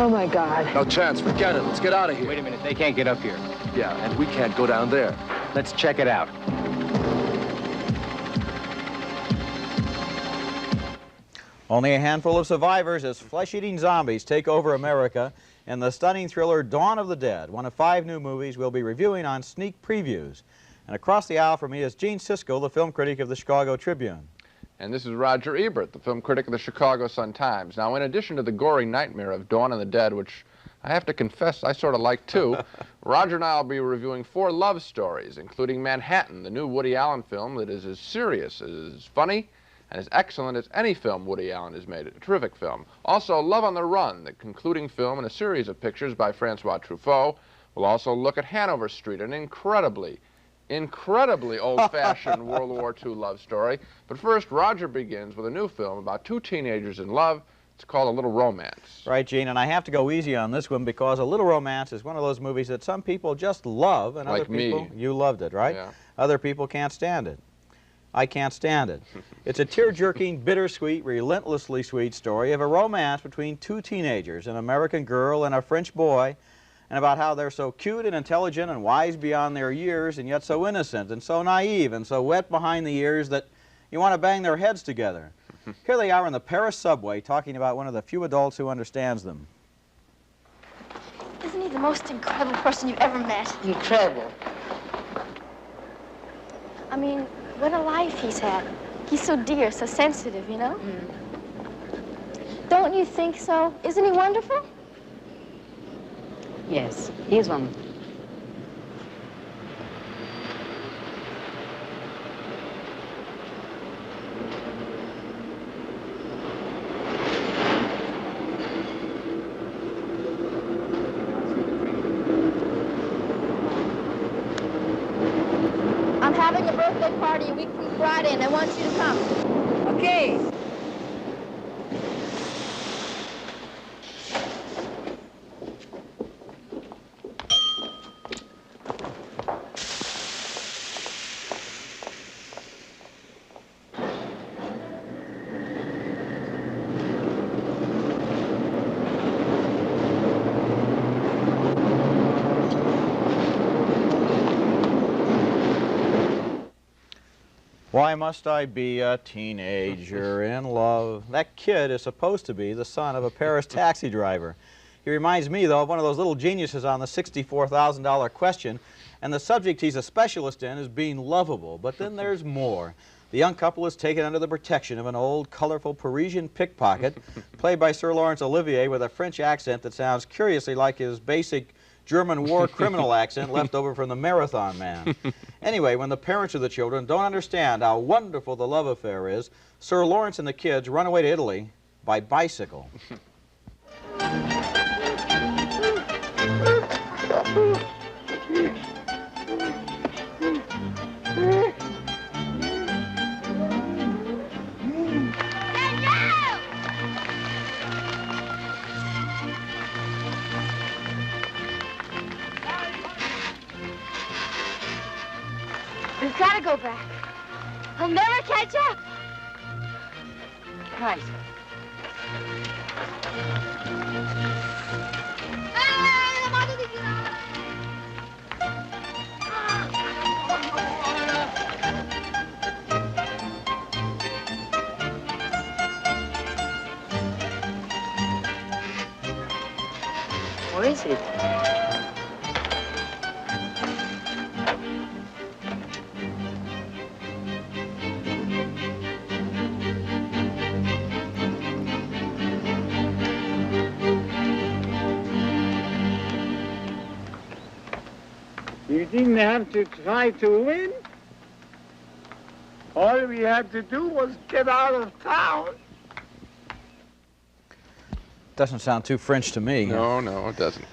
Oh, my God. No chance. Forget it. Let's get out of here. Wait a minute. They can't get up here. Yeah, and we can't go down there. Let's check it out. Only a handful of survivors as flesh-eating zombies take over America in the stunning thriller Dawn of the Dead, one of 5 new movies we'll be reviewing on Sneak Previews. And across the aisle from me is Gene Siskel, the film critic of the Chicago Tribune. And this is Roger Ebert, the film critic of the Chicago Sun-Times. Now, in addition to the gory nightmare of Dawn of the Dead, which I have to confess I sort of like too, Roger and I will be reviewing 4 love stories, including Manhattan, the new Woody Allen film that is as serious, as funny, and as excellent as any film Woody Allen has made. A terrific film. Also, Love on the Run, the concluding film in a series of pictures by Francois Truffaut. We'll also look at Hanover Street, an incredibly old-fashioned World War II love story. But first, Roger begins with a new film about 2 teenagers in love. It's called A Little Romance. Right, Gene, and I have to go easy on this one because A Little Romance is one of those movies that some people just love, and like other people, me. You loved it, right? Yeah. Other people can't stand it. I can't stand it. It's a tear-jerking, bittersweet, relentlessly sweet story of a romance between 2 teenagers, an American girl and a French boy, and about how they're so cute and intelligent and wise beyond their years and yet so innocent and so naive and so wet behind the ears that you want to bang their heads together. Here they are in the Paris subway talking about one of the few adults who understands them. Isn't he the most incredible person you've ever met? Incredible. I mean, what a life he's had. He's so dear, so sensitive, you know? Don't you think so? Isn't he wonderful? Yes, he's wonderful. I'm having a birthday party a week from Friday, and I want you to come. Okay. Why must I be a teenager in love? That kid is supposed to be the son of a Paris taxi driver. He reminds me, though, of one of those little geniuses on the $64,000 question, and the subject he's a specialist in is being lovable. But then there's more. The young couple is taken under the protection of an old, colorful Parisian pickpocket, played by Sir Laurence Olivier with a French accent that sounds curiously like his basic German war criminal accent left over from the Marathon Man. Anyway, when the parents of the children don't understand how wonderful the love affair is, Sir Lawrence and the kids run away to Italy by bicycle. We've got to go back. He'll never catch up. Right. Where is it? didn't have to try to win. All we had to do was get out of town. Doesn't sound too French to me. No, no, it doesn't.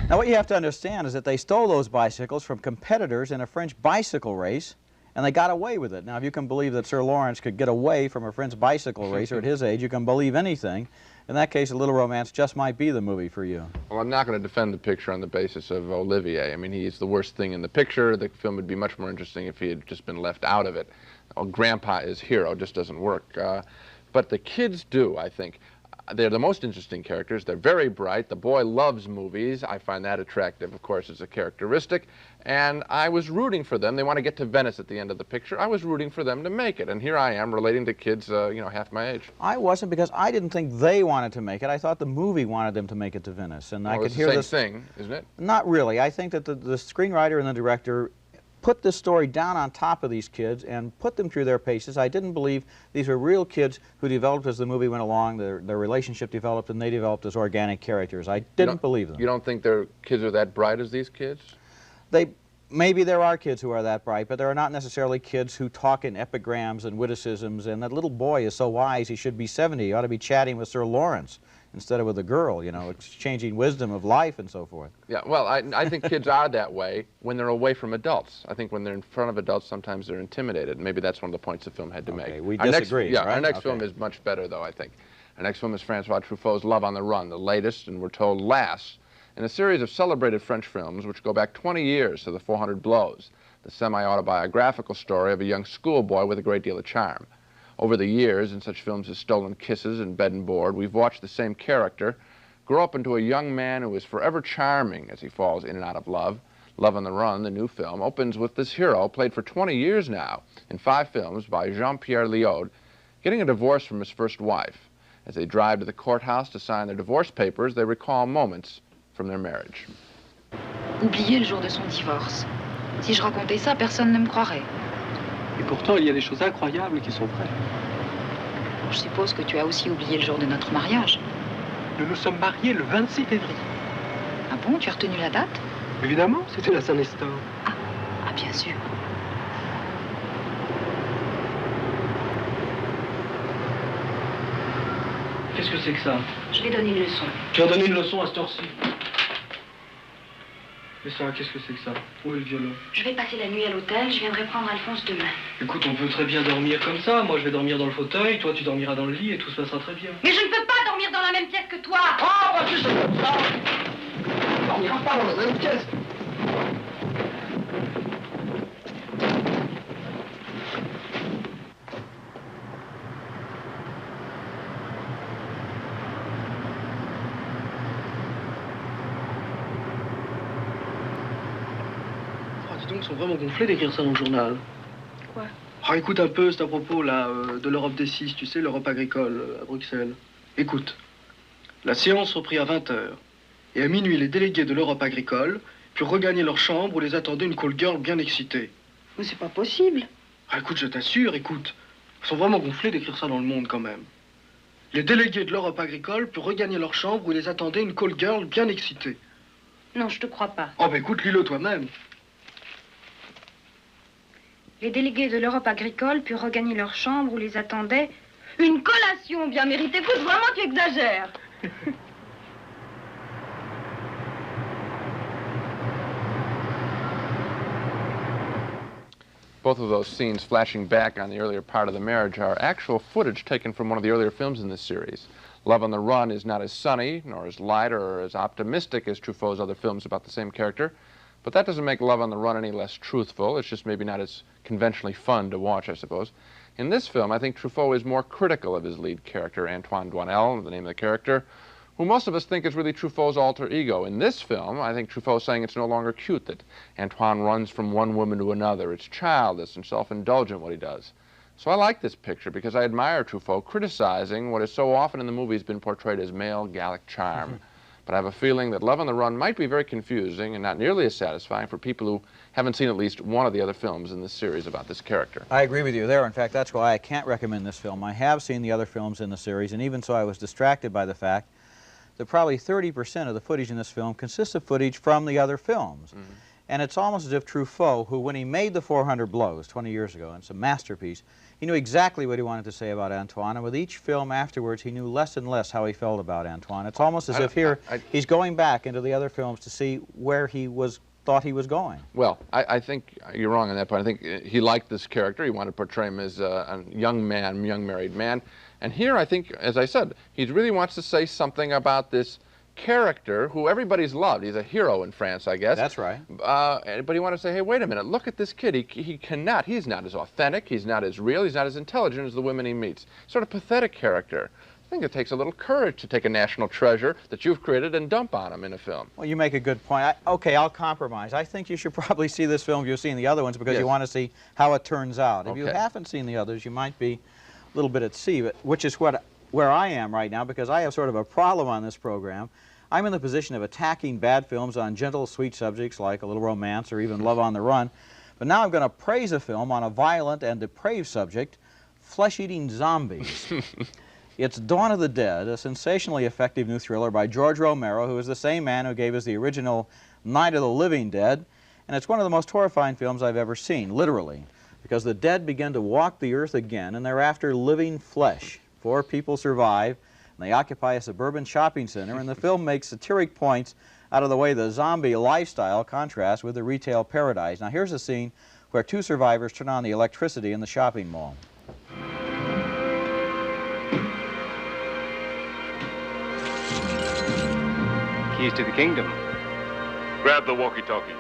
Now, what you have to understand is that they stole those bicycles from competitors in a French bicycle race, and they got away with it. Now, if you can believe that Sir Lawrence could get away from a French bicycle racer at his age, you can believe anything. In that case, A Little Romance just might be the movie for you. Well, I'm not going to defend the picture on the basis of Olivier. I mean, he's the worst thing in the picture. The film would be much more interesting if he had just been left out of it. Oh, Grandpa is hero just doesn't work. But the kids do, I think. They're the most interesting characters. They're very bright. The boy loves movies. I find that attractive, of course, as a characteristic. And I was rooting for them. They want to get to Venice at the end of the picture. I was rooting for them to make it. And here I am relating to kids, you know, half my age. I wasn't, because I didn't think they wanted to make it. I thought the movie wanted them to make it to Venice. And well, I could it's hear the same this thing, isn't it? Not really. I think that the screenwriter and the director put this story down on top of these kids and put them through their paces. I didn't believe these were real kids who developed as the movie went along, their relationship developed, and they developed as organic characters. I didn't believe them. You don't think their kids are that bright as these kids? Maybe there are kids who are that bright, but there are not necessarily kids who talk in epigrams and witticisms, and that little boy is so wise he should be 70. He ought to be chatting with Sir Lawrence instead of with a girl, you know, exchanging wisdom of life and so forth. Yeah, well, I think kids are that way when they're away from adults. I think when they're in front of adults, sometimes they're intimidated. Maybe that's one of the points the film had to make. We disagree, right? Our next film is much better, though, I think. Our next film is Francois Truffaut's Love on the Run, the latest, and we're told last, in a series of celebrated French films which go back 20 years to the 400 Blows, the semi-autobiographical story of a young schoolboy with a great deal of charm. Over the years, in such films as Stolen Kisses and Bed and Board, we've watched the same character grow up into a young man who is forever charming as he falls in and out of love. Love on the Run, the new film, opens with this hero, played for 20 years now in 5 films by Jean-Pierre Léaud, getting a divorce from his first wife. As they drive to the courthouse to sign their divorce papers, they recall moments from their marriage. Oubliez le jour de son divorce. Si je racontais ça, personne ne me croirait. Et pourtant, il y a des choses incroyables qui sont vraies. Je suppose que tu as aussi oublié le jour de notre mariage. Nous nous sommes mariés le 26 février. Ah bon, tu as retenu la date? Évidemment, c'était la Saint-Nestor. Ah, bien sûr. Qu'est-ce que c'est que ça? Je vais donner une leçon. Tu as donné une leçon à cette heure-ci. Mais ça, qu'est-ce que c'est que ça? Où est le violon? Je vais passer la nuit à l'hôtel, je viendrai prendre Alphonse demain. Écoute, on peut très bien dormir comme ça. Moi, je vais dormir dans le fauteuil, toi, tu dormiras dans le lit et tout se passera très bien. Mais je ne peux pas dormir dans la même pièce que toi! Ah, bah tu sais comme ça! On dormira pas dans la même pièce! Ils sont vraiment gonflés d'écrire ça dans le journal. Quoi? Ah, écoute un peu, c'est à propos là, de l'Europe des 6, tu sais, l'Europe agricole à Bruxelles. Écoute, la séance reprit à 20h. Et à minuit, les délégués de l'Europe agricole purent regagner leur chambre où les attendait une call girl bien excitée. Mais c'est pas possible. Ah, écoute, je t'assure, écoute. Ils sont vraiment gonflés d'écrire ça dans le Monde quand même. Les délégués de l'Europe agricole purent regagner leur chambre où les attendait une call girl bien excitée. Non, je te crois pas. Oh, bah écoute, lis-le toi-même. Les délégués de l'Europe agricole purent regagner leur chambre où les attendait une collation bien méritée. Écoute, vraiment, tu exagères. Both of those scenes flashing back on the earlier part of the marriage are actual footage taken from one of the earlier films in this series. Love on the Run is not as sunny, nor as light, or as optimistic as Truffaut's other films about the same character. But that doesn't make Love on the Run any less truthful. It's just maybe not as conventionally fun to watch, I suppose. In this film, I think Truffaut is more critical of his lead character, Antoine Doinel, the name of the character, who most of us think is really Truffaut's alter ego. In this film, I think Truffaut's saying it's no longer cute that Antoine runs from one woman to another. It's childish and self-indulgent what he does. So I like this picture because I admire Truffaut criticizing what has so often in the movies been portrayed as male Gallic charm. But I have a feeling that Love on the Run might be very confusing and not nearly as satisfying for people who haven't seen at least one of the other films in this series about this character. I agree with you there. In fact, that's why I can't recommend this film. I have seen the other films in the series, and even so I was distracted by the fact that probably 30% of the footage in this film consists of footage from the other films. And it's almost as if Truffaut, who when he made The 400 Blows 20 years ago, and it's a masterpiece, he knew exactly what he wanted to say about Antoine, and with each film afterwards, he knew less and less how he felt about Antoine. It's almost as if here he's going back into the other films to see where he thought he was going. Well, I think you're wrong on that point. I think he liked this character. He wanted to portray him as a young man, young married man. And here, I think, as I said, he really wants to say something about this character who everybody's loved. He's a hero in France, I guess. That's right. But he wanted to say, hey, wait a minute, look at this kid. He's not as authentic, he's not as real, he's not as intelligent as the women he meets. Sort of pathetic character. I think it takes a little courage to take a national treasure that you've created and dump on him in a film. Well, you make a good point. Okay, I'll compromise. I think you should probably see this film if you've seen the other ones because you want to see how it turns out. If you haven't seen the others, you might be a little bit at sea, which is where I am right now because I have sort of a problem on this program. I'm in the position of attacking bad films on gentle, sweet subjects like A Little Romance or even Love on the Run. But now I'm going to praise a film on a violent and depraved subject, flesh-eating zombies. It's Dawn of the Dead, a sensationally effective new thriller by George Romero, who is the same man who gave us the original Night of the Living Dead. And it's one of the most horrifying films I've ever seen, literally, because the dead begin to walk the earth again, and they're after living flesh. 4 people survive. They occupy a suburban shopping center, and the film makes satiric points out of the way the zombie lifestyle contrasts with the retail paradise. Now here's a scene where 2 survivors turn on the electricity in the shopping mall. Keys to the kingdom. Grab the walkie-talkies.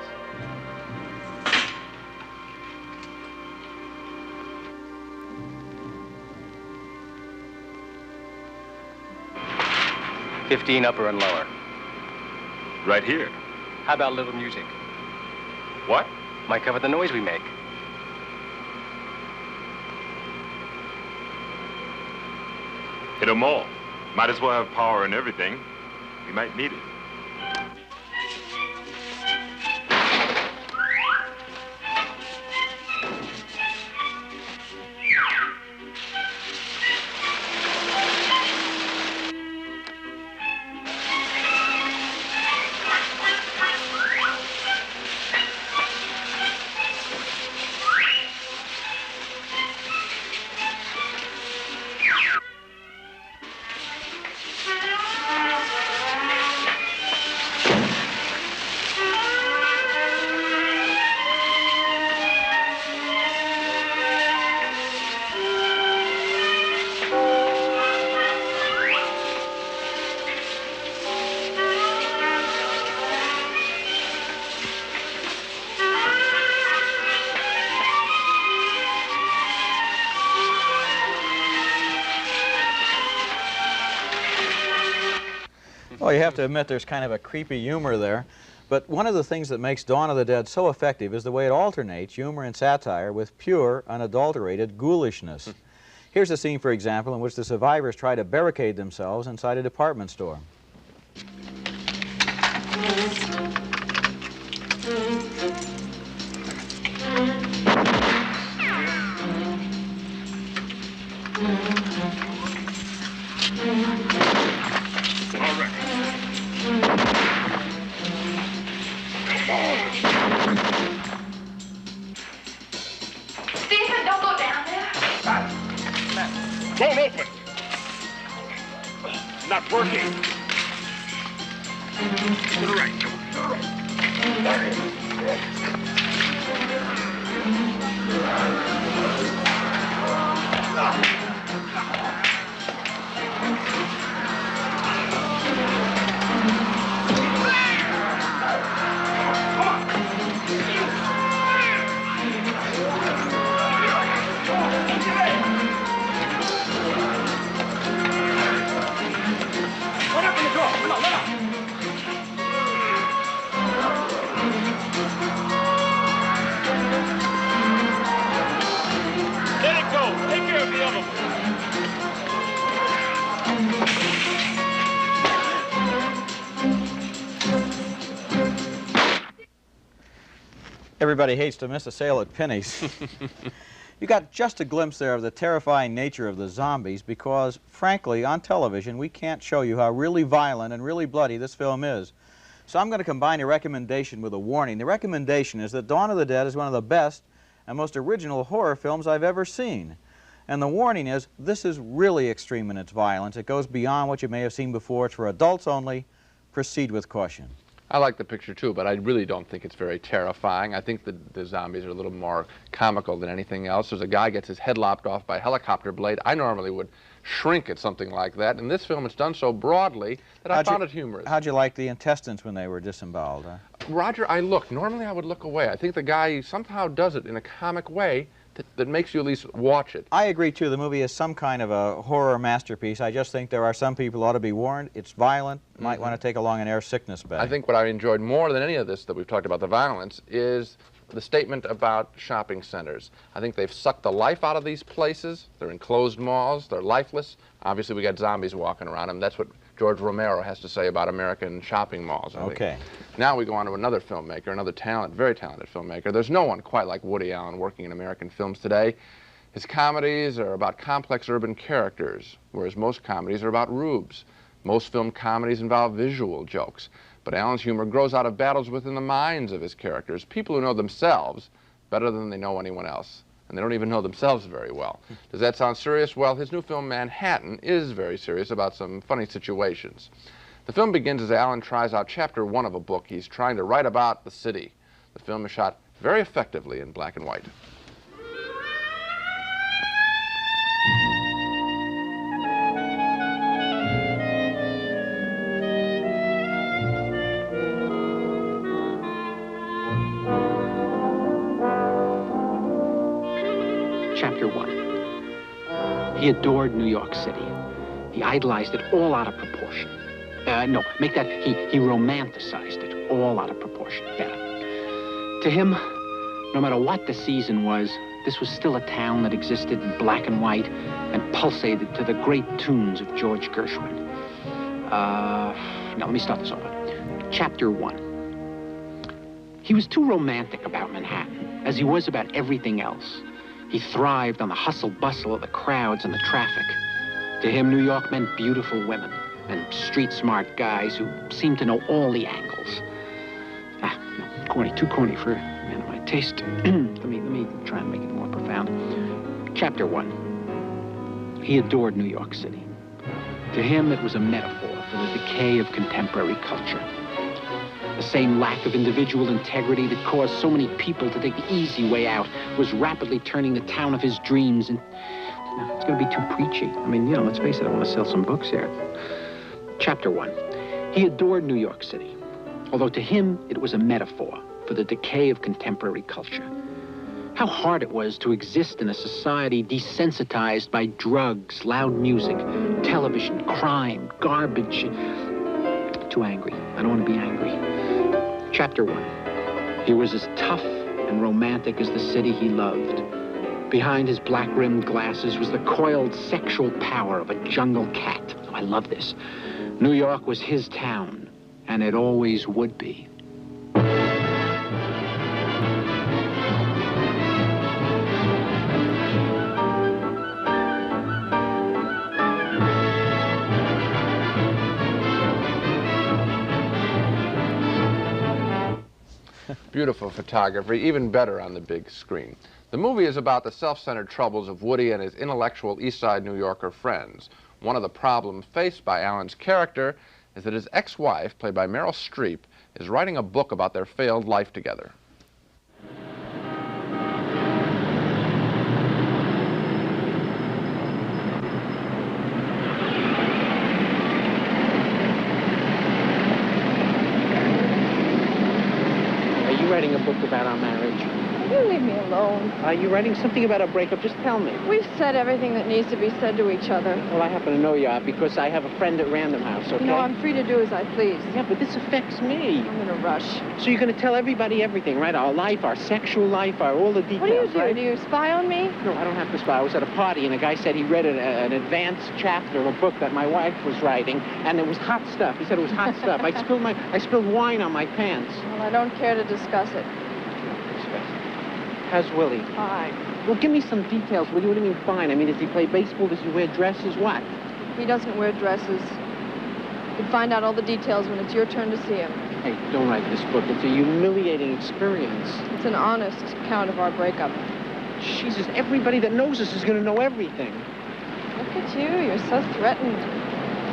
$15 upper and lower. Right here. How about a little music? What? Might cover the noise we make. Hit 'em all. Might as well have power and everything. We might need it. Well, you have to admit there's kind of a creepy humor there. But one of the things that makes Dawn of the Dead so effective is the way it alternates humor and satire with pure, unadulterated ghoulishness. Here's a scene, for example, in which the survivors try to barricade themselves inside a department store. Stephen, don't go down there. Won't open. Not working. To the right. Let it go. Take care of the other one. Everybody hates to miss a sale at Penny's. You got just a glimpse there of the terrifying nature of the zombies because, frankly, on television, we can't show you how really violent and really bloody this film is. So I'm going to combine a recommendation with a warning. The recommendation is that Dawn of the Dead is one of the best and most original horror films I've ever seen. And the warning is, this is really extreme in its violence. It goes beyond what you may have seen before. It's for adults only. Proceed with caution. I like the picture too, but I really don't think it's very terrifying. I think the zombies are a little more comical than anything else. There's a guy gets his head lopped off by a helicopter blade. I normally would shrink at something like that. In this film, it's done so broadly that I found it humorous. How'd you like the intestines when they were disemboweled? Roger, I looked. Normally, I would look away. I think the guy somehow does it in a comic way that makes you at least watch it. I agree, too. The movie is some kind of a horror masterpiece. I just think there are some people who ought to be warned. It's violent. Might want to take along an air sickness bag. I think what I enjoyed more than any of this that we've talked about, the violence, is the statement about shopping centers. I think they've sucked the life out of these places. They're enclosed malls. They're lifeless. Obviously, we got zombies walking around them. That's what George Romero has to say about American shopping malls, I think. Okay. Now we go on to another filmmaker, another very talented filmmaker. There's no one quite like Woody Allen working in American films today. His comedies are about complex urban characters, whereas most comedies are about rubes. Most film comedies involve visual jokes. But Allen's humor grows out of battles within the minds of his characters, people who know themselves better than they know anyone else. And they don't even know themselves very well. Does that sound serious? Well, his new film, Manhattan, is very serious about some funny situations. The film begins as Allen tries out chapter 1 of a book he's trying to write about the city. The film is shot very effectively in black and white. Chapter 1. He adored New York City. He idolized it all out of proportion. No, make that, he romanticized it all out of proportion. Better. To him, no matter what the season was, this was still a town that existed in black and white and pulsated to the great tunes of George Gershwin. Now, let me start this over. Chapter 1. He was too romantic about Manhattan, as he was about everything else. He thrived on the hustle-bustle of the crowds and the traffic. To him, New York meant beautiful women and street-smart guys who seemed to know all the angles. No, corny, too corny for a man of my taste. Let me try and make it more profound. Chapter 1. He adored New York City. To him, it was a metaphor for the decay of contemporary culture. The same lack of individual integrity that caused so many people to take the easy way out was rapidly turning the town of his dreams into... It's going to be too preachy. I mean, you know, let's face it, I want to sell some books here. Chapter 1. He adored New York City, although to him it was a metaphor for the decay of contemporary culture. How hard it was to exist in a society desensitized by drugs, loud music, television, crime, garbage. Too angry. I don't want to be angry. Chapter 1. He was as tough and romantic as the city he loved. Behind his black-rimmed glasses was the coiled sexual power of a jungle cat. Oh, I love this. New York was his town, and it always would be. Beautiful photography, even better on the big screen. The movie is about the self-centered troubles of Woody and his intellectual East Side New Yorker friends. One of the problems faced by Allen's character is that his ex-wife, played by Meryl Streep, is writing a book about their failed life together. Are you writing a book about our marriage? You leave me alone. Are you writing something about a breakup? Just tell me. We've said everything that needs to be said to each other. Well, I happen to know you are because I have a friend at Random House, okay? You know, I'm free to do as I please. Yeah, but this affects me. I'm in a rush. So you're going to tell everybody everything, right? Our life, our sexual life, all the details, What do you do? right? Do you spy on me? No, I don't have to spy. I was at a party, and a guy said he read an advanced chapter of a book that my wife was writing, and it was hot stuff. He said it was hot stuff. I spilled wine on my pants. Well, I don't care to discuss it. How's Willie? Fine. Well, give me some details. What do you mean fine? I mean, does he play baseball? Does he wear dresses? What? He doesn't wear dresses. You'll find out all the details when it's your turn to see him. Hey, don't write this book. It's a humiliating experience. It's an honest account of our breakup. Jesus, everybody that knows us is going to know everything. Look at you. You're so threatened.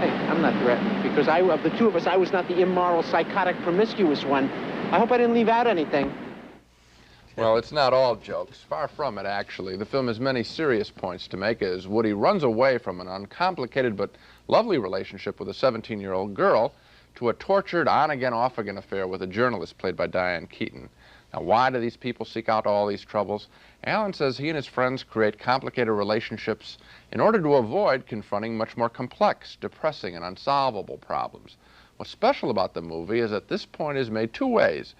Hey, I'm not threatened, because of the two of us, I was not the immoral, psychotic, promiscuous one. I hope I didn't leave out anything. Well, it's not all jokes. Far from it, actually. The film has many serious points to make as Woody runs away from an uncomplicated but lovely relationship with a 17-year-old girl to a tortured on-again, off-again affair with a journalist played by Diane Keaton. Now, why do these people seek out all these troubles? Alan says he and his friends create complicated relationships in order to avoid confronting much more complex, depressing, and unsolvable problems. What's special about the movie is that this point is made two ways,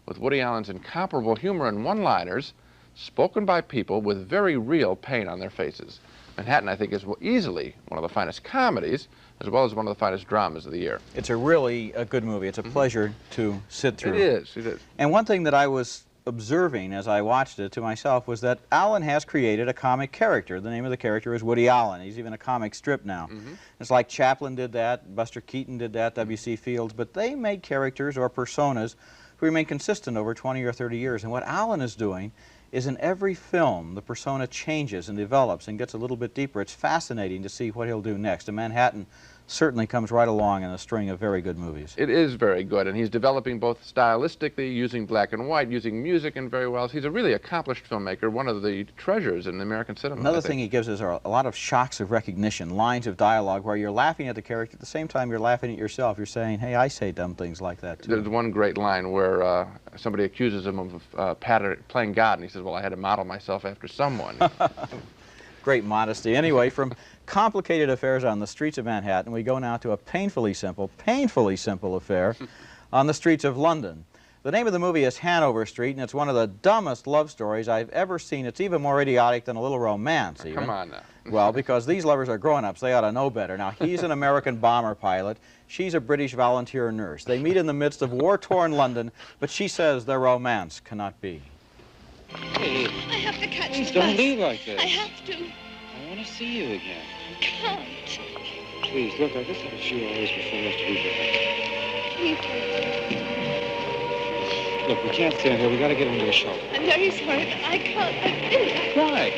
with Woody Allen's incomparable humor and one-liners spoken by people with very real pain on their faces. Manhattan, I think, is easily one of the finest comedies, as well as one of the finest dramas of the year. It's a really good movie. It's a pleasure to sit through. It is, it is. And one thing that I was observing as I watched it to myself was that Allen has created a comic character. The name of the character is Woody Allen. He's even a comic strip now. It's like Chaplin did that, Buster Keaton did that, W.C. Fields, but they made characters or personas who remain consistent over 20 or 30 years. And what Allen is doing is in every film, the persona changes and develops and gets a little bit deeper. It's fascinating to see what he'll do next. And Manhattan certainly comes right along in a string of very good movies. It is very good, and he's developing both stylistically, using black and white, using music, and very well. He's a really accomplished filmmaker, one of the treasures in American cinema. Another thing he gives us are a lot of shocks of recognition, lines of dialogue where you're laughing at the character at the same time you're laughing at yourself. You're saying, hey, I say dumb things like that too. There's one great line where somebody accuses him of playing God, and he says, well, I had to model myself after someone. Great modesty. Anyway, from complicated affairs on the streets of Manhattan, we go now to a painfully simple affair on the streets of London. The name of the movie is Hanover Street, and it's one of the dumbest love stories I've ever seen. It's even more idiotic than A Little Romance, even. Come on now. Well, because these lovers are grown-ups, they ought to know better. Now, he's an American bomber pilot. She's a British volunteer nurse. They meet in the midst of war-torn London, but she says their romance cannot be. Hey, I have to catch please the don't bus. leave like this. I have to. I want to see you again. I can't. Please, look, I just have a few hours before I have to be back. Please. Look, we can't stand here. We got to get into a shelter. I'm very sorry, but I can't. I've been there. Why?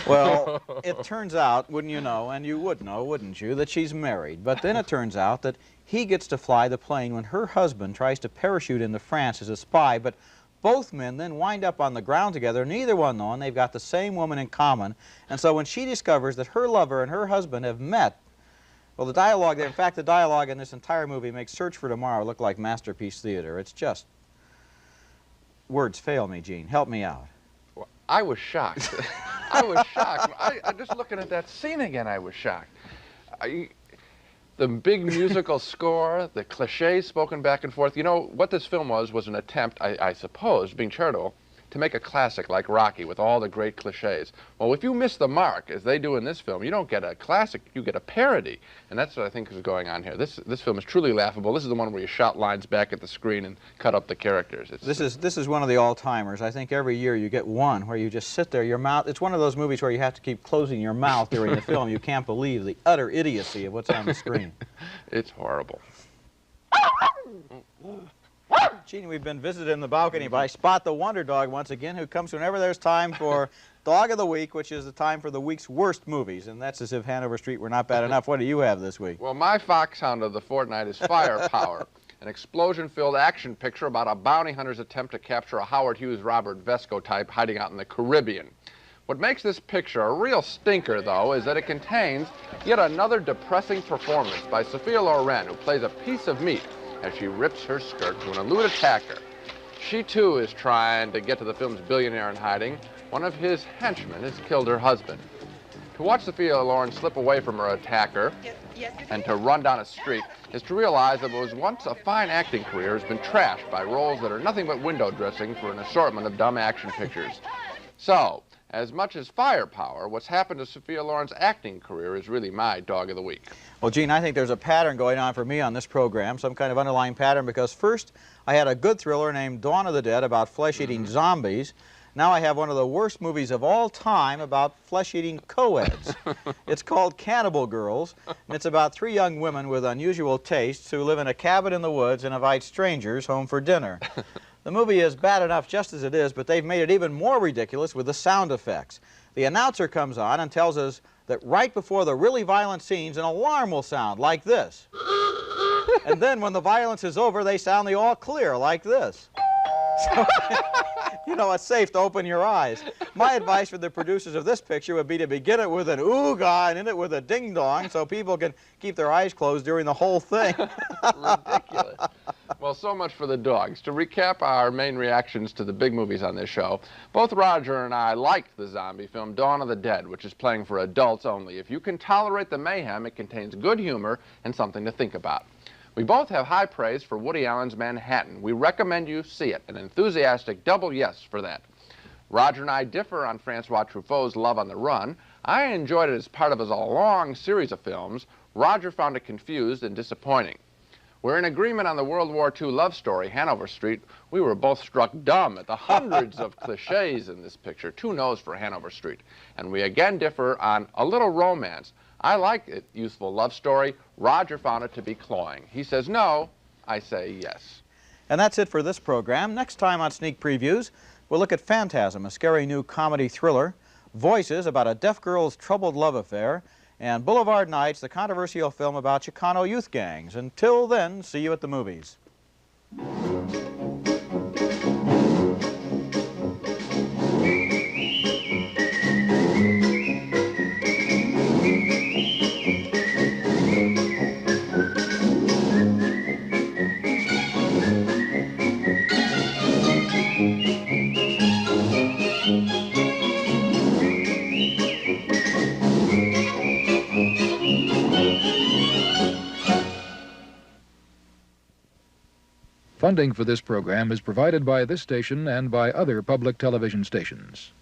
Well, it turns out, wouldn't you know, and you would know, wouldn't you, that she's married. But then it turns out that he gets to fly the plane when her husband tries to parachute into France as a spy, but both men then wind up on the ground together, neither one knowing they've got the same woman in common. And so when she discovers that her lover and her husband have met, well, the dialogue there, in fact, the dialogue in this entire movie makes Search for Tomorrow look like masterpiece theater. It's just, words fail me, Gene. Help me out. Well, I was shocked. I was shocked. I just looking at that scene again, I was shocked. The big musical score, the cliches spoken back and forth. You know, what this film was an attempt, I suppose, being charitable, to make a classic like Rocky with all the great cliches. Well, if you miss the mark, as they do in this film, you don't get a classic, you get a parody. And that's what I think is going on here. This film is truly laughable. This is the one where you shout lines back at the screen and cut up the characters. This is one of the all-timers. I think every year you get one where you just sit there, your mouth, it's one of those movies where you have to keep closing your mouth during the film. You can't believe the utter idiocy of what's on the screen. It's horrible. Gene, we've been visited in the balcony by Spot the Wonder Dog once again, who comes whenever there's time for Dog of the Week, which is the time for the week's worst movies, and that's as if Hanover Street were not bad enough. What do you have this week? Well, my foxhound of the fortnight is Firepower, an explosion-filled action picture about a bounty hunter's attempt to capture a Howard Hughes Robert Vesco type hiding out in the Caribbean. What makes this picture a real stinker, though, is that it contains yet another depressing performance by Sophia Loren, who plays a piece of meat as she rips her skirt to an elude attacker. She, too, is trying to get to the film's billionaire in hiding. One of his henchmen has killed her husband. To watch Sophia Loren slip away from her attacker and to run down a street is to realize that what was once a fine acting career has been trashed by roles that are nothing but window dressing for an assortment of dumb action pictures. So, as much as Firepower, what's happened to Sophia Loren's acting career is really my Dog of the Week. Well, Gene, I think there's a pattern going on for me on this program, some kind of underlying pattern, because first I had a good thriller named Dawn of the Dead about flesh-eating zombies. Now I have one of the worst movies of all time about flesh-eating co-eds. It's called Cannibal Girls, and it's about three young women with unusual tastes who live in a cabin in the woods and invite strangers home for dinner. The movie is bad enough just as it is, but they've made it even more ridiculous with the sound effects. The announcer comes on and tells us that right before the really violent scenes, an alarm will sound like this. And then when the violence is over, they sound the all clear like this. So, you know, it's safe to open your eyes. My advice for the producers of this picture would be to begin it with an ooga and end it with a ding-dong so people can keep their eyes closed during the whole thing. Ridiculous. Well, so much for the dogs. To recap our main reactions to the big movies on this show, both Roger and I liked the zombie film Dawn of the Dead, which is playing for adults only. If you can tolerate the mayhem, it contains good humor and something to think about. We both have high praise for Woody Allen's Manhattan. We recommend you see it, an enthusiastic double yes for that. Roger and I differ on Francois Truffaut's Love on the Run. I enjoyed it as part of a long series of films. Roger found it confused and disappointing. We're in agreement on the World War II love story, Hanover Street. We were both struck dumb at the hundreds of cliches in this picture. 2 no's for Hanover Street. And we again differ on A Little Romance. I like it, youthful love story. Roger found it to be cloying. He says no, I say yes. And that's it for this program. Next time on Sneak Previews, we'll look at Phantasm, a scary new comedy thriller, Voices, about a deaf girl's troubled love affair, and Boulevard Nights, the controversial film about Chicano youth gangs. Until then, see you at the movies. Funding for this program is provided by this station and by other public television stations.